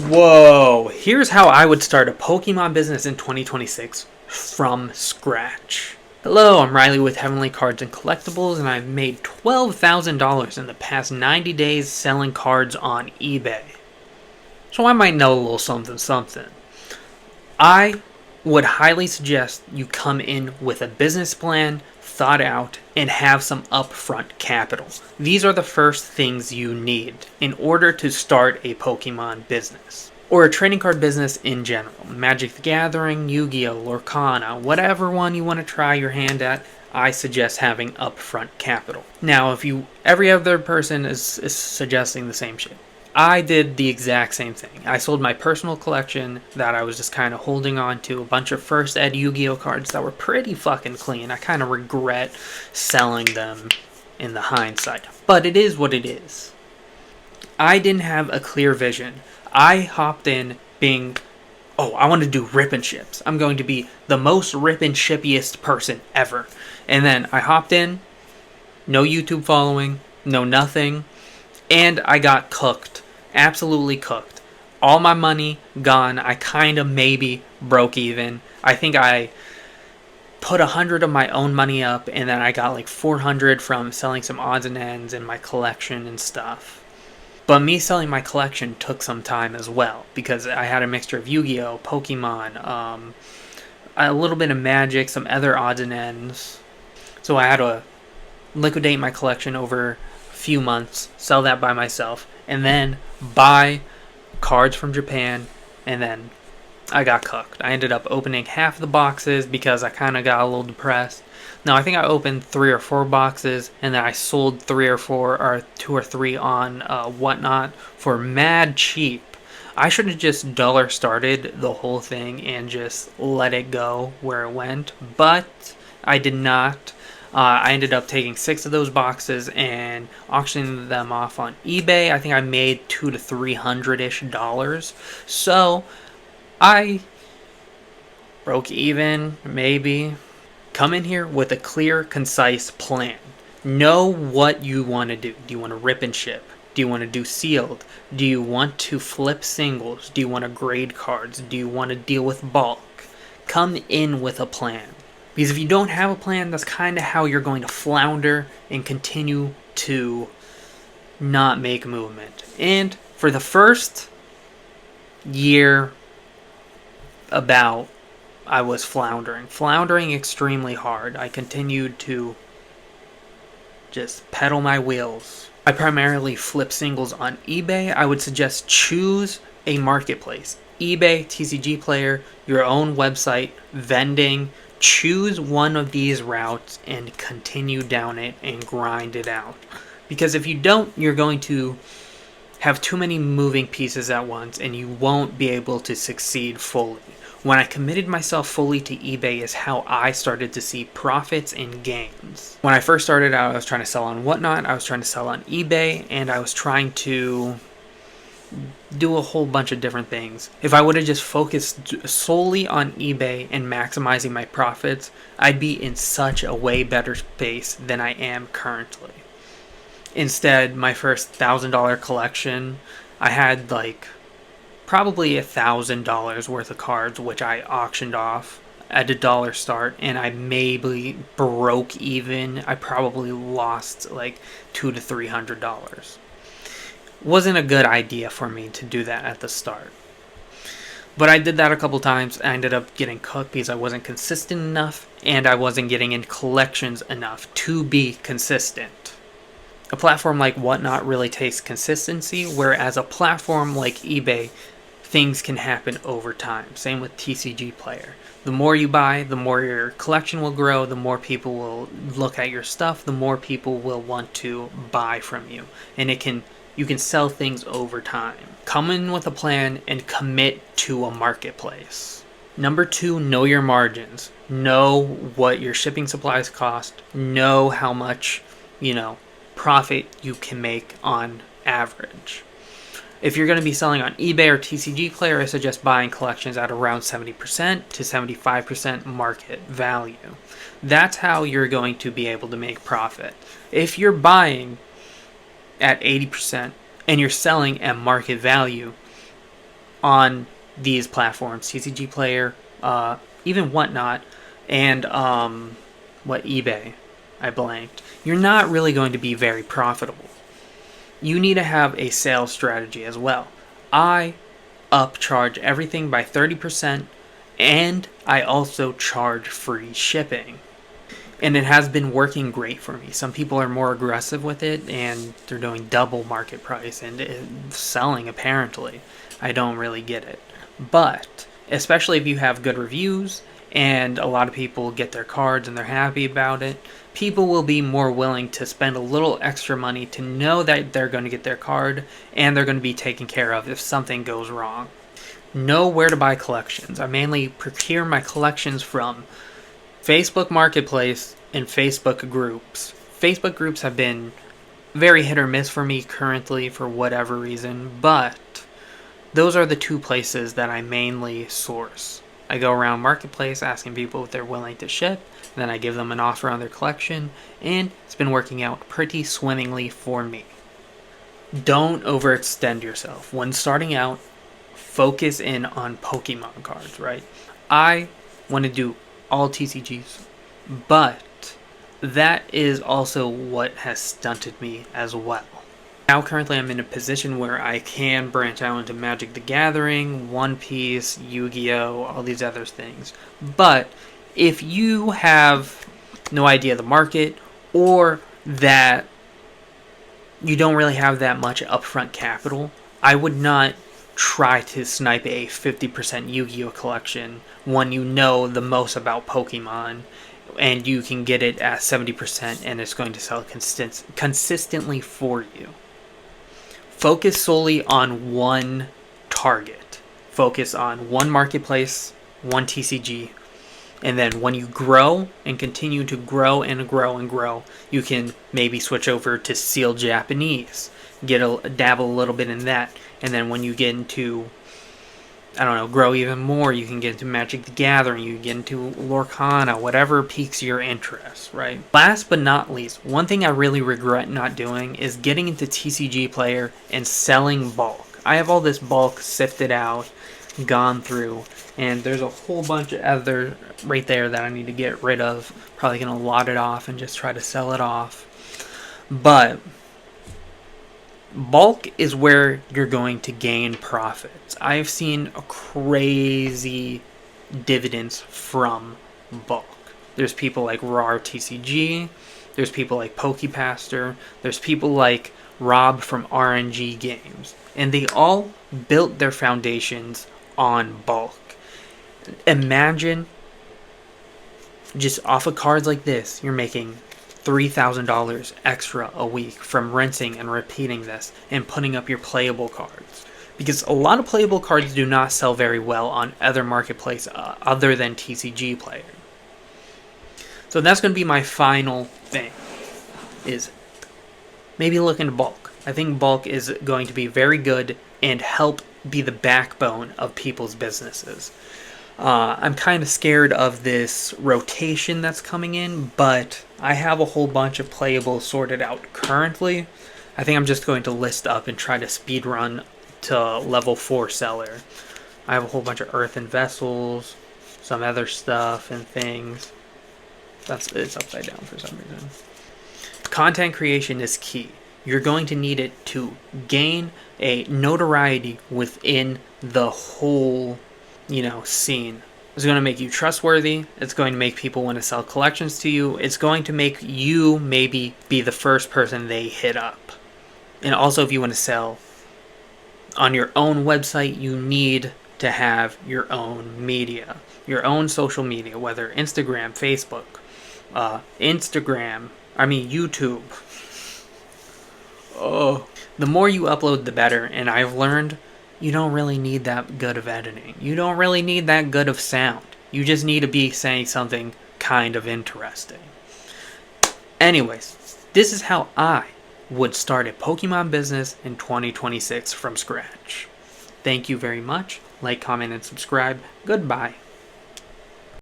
Whoa, here's how I would start a Pokemon business in 2026 from scratch. Hello, I'm Riley with Heavenly Cards and Collectibles, and I've made $12,000 in the past 90 days selling cards on eBay. So I might know a little something. I would highly suggest you come in with a business plan, thought out, and have some upfront capital. These are the first things you need in order to start a Pokemon business. Or a trading card business in general. Magic the Gathering, Yu-Gi-Oh, Lorcana, whatever one you want to try your hand at, I suggest having upfront capital. Now, every other person is suggesting the same shit. I did the exact same thing. I sold my personal collection that I was just kind of holding on to, a bunch of first ed Yu-Gi-Oh cards that were pretty fucking clean. I kind of regret selling them in the hindsight, but it is what it is. I didn't have a clear vision. I hopped in being, I want to do rip and ships. I'm going to be the most rip and shippiest person ever. And then I hopped in, no YouTube following, no nothing, and I got cooked. Absolutely cooked. All my money gone. I kind of maybe broke even. I think I put 100 of my own money up, and then I got like 400 from selling some odds and ends in my collection and stuff. But me selling my collection took some time as well, because I had a mixture of Yu-Gi-Oh, Pokemon, a little bit of Magic, some other odds and ends. So I had to liquidate my collection over a few months, sell that by myself, and then buy cards from Japan, and then I got cooked. I ended up opening half the boxes because I kind of got a little depressed. No, I think I opened 3 or 4 boxes, and then I sold 3 or 4, or 2 or 3 on Whatnot for mad cheap. I should have just dollar started the whole thing and just let it go where it went, but I did not. I ended up taking 6 of those boxes and auctioning them off on eBay. I think I made $200 to $300-ish. So I broke even, maybe. Come in here with a clear, concise plan. Know what you want to do. Do you want to rip and ship? Do you want to do sealed? Do you want to flip singles? Do you want to grade cards? Do you want to deal with bulk? Come in with a plan. Because if you don't have a plan, that's kind of how you're going to flounder and continue to not make movement. And for the first year, I was floundering extremely hard. I continued to just pedal my wheels. I primarily flip singles on eBay. I would suggest choose a marketplace. eBay, TCG Player, your own website, vending. Choose one of these routes and continue down it and grind it out. Because if you don't, you're going to have too many moving pieces at once and you won't be able to succeed fully. When I committed myself fully to eBay is how I started to see profits and gains. When I first started out, I was trying to sell on Whatnot, I was trying to sell on eBay, and I was trying to do a whole bunch of different things. If I would have just focused solely on eBay and maximizing my profits, I'd be in such a way better space than I am currently. Instead, my first $1,000 collection, I had like probably $1,000 worth of cards, which I auctioned off at $1 start, and I maybe broke even. I probably lost like $200 to $300. Wasn't a good idea for me to do that at the start. But I did that a couple times. I ended up getting cooked because I wasn't consistent enough, and I wasn't getting in collections enough to be consistent. A platform like Whatnot really takes consistency, whereas a platform like eBay, things can happen over time. Same with TCG Player. The more you buy, the more your collection will grow, the more people will look at your stuff, the more people will want to buy from you. And you can sell things over time. Come in with a plan and commit to a marketplace. Number 2, know your margins. Know what your shipping supplies cost. Know how much, profit you can make on average. If you're going to be selling on eBay or TCG Player, I suggest buying collections at around 70% to 75% market value. That's how you're going to be able to make profit. If you're buying at 80% and you're selling at market value, on these platforms, TCG Player, even Whatnot, and eBay, I blanked, you're not really going to be very profitable. You need to have a sales strategy as well. I upcharge everything by 30%, and I also charge free shipping. And it has been working great for me. Some people are more aggressive with it, and they're doing double market price and selling, apparently. I don't really get it. But, especially if you have good reviews, and a lot of people get their cards and they're happy about it, people will be more willing to spend a little extra money to know that they're going to get their card, and they're going to be taken care of if something goes wrong. Know where to buy collections. I mainly procure my collections from Facebook Marketplace and Facebook groups. Facebook groups have been very hit or miss for me currently for whatever reason, but those are the two places that I mainly source. I go around Marketplace asking people if they're willing to ship, and then I give them an offer on their collection, and it's been working out pretty swimmingly for me. Don't overextend yourself. When starting out, focus in on Pokemon cards, right? I want to do all TCGs, but that is also what has stunted me as well. Now currently I'm in a position where I can branch out into Magic the Gathering, One Piece, Yu-Gi-Oh!, all these other things. But if you have no idea the market, or that you don't really have that much upfront capital, I would not try to snipe a 50% Yu-Gi-Oh! Collection when you know the most about Pokemon, and you can get it at 70% and it's going to sell consistently for you. Focus solely on one target. Focus on one marketplace, one TCG, and then when you grow and continue to grow and grow and grow, you can maybe switch over to sealed Japanese, dabble a little bit in that, and then when you get into, I don't know, grow even more, you can get into Magic the Gathering, you can get into Lorcana, whatever piques your interest, right? Last but not least, one thing I really regret not doing is getting into TCG Player and selling bulk. I have all this bulk sifted out, gone through, and there's a whole bunch of other right there that I need to get rid of. Probably going to lot it off and just try to sell it off. But bulk is where you're going to gain profits. I've seen crazy dividends from bulk. There's people like RAR TCG, there's people like PokePaster, there's people like Rob from RNG Games, and they all built their foundations on bulk. Imagine just off of cards like this, you're making $3,000 extra a week from rinsing and repeating this and putting up your playable cards. Because a lot of playable cards do not sell very well on other marketplace other than TCG Player. So that's going to be my final thing, is maybe look into bulk. I think bulk is going to be very good and help be the backbone of people's businesses. I'm kind of scared of this rotation that's coming in, but I have a whole bunch of playables sorted out currently. I think I'm just going to list up and try to speed run to level 4 seller. I have a whole bunch of earthen vessels, some other stuff and things. It's upside down for some reason. Content creation is key. You're going to need it to gain a notoriety within the whole, scene. It's going to make you trustworthy. It's going to make people want to sell collections to you. It's going to make you maybe be the first person they hit up. And also, if you want to sell on your own website, you need to have your own media, your own social media, whether Instagram, Facebook, YouTube. Oh, the more you upload, the better. And I've learned you don't really need that good of editing. You don't really need that good of sound. You just need to be saying something kind of interesting. Anyways, this is how I would start a Pokemon business in 2026 from scratch. Thank you very much. Like, comment, and subscribe. Goodbye.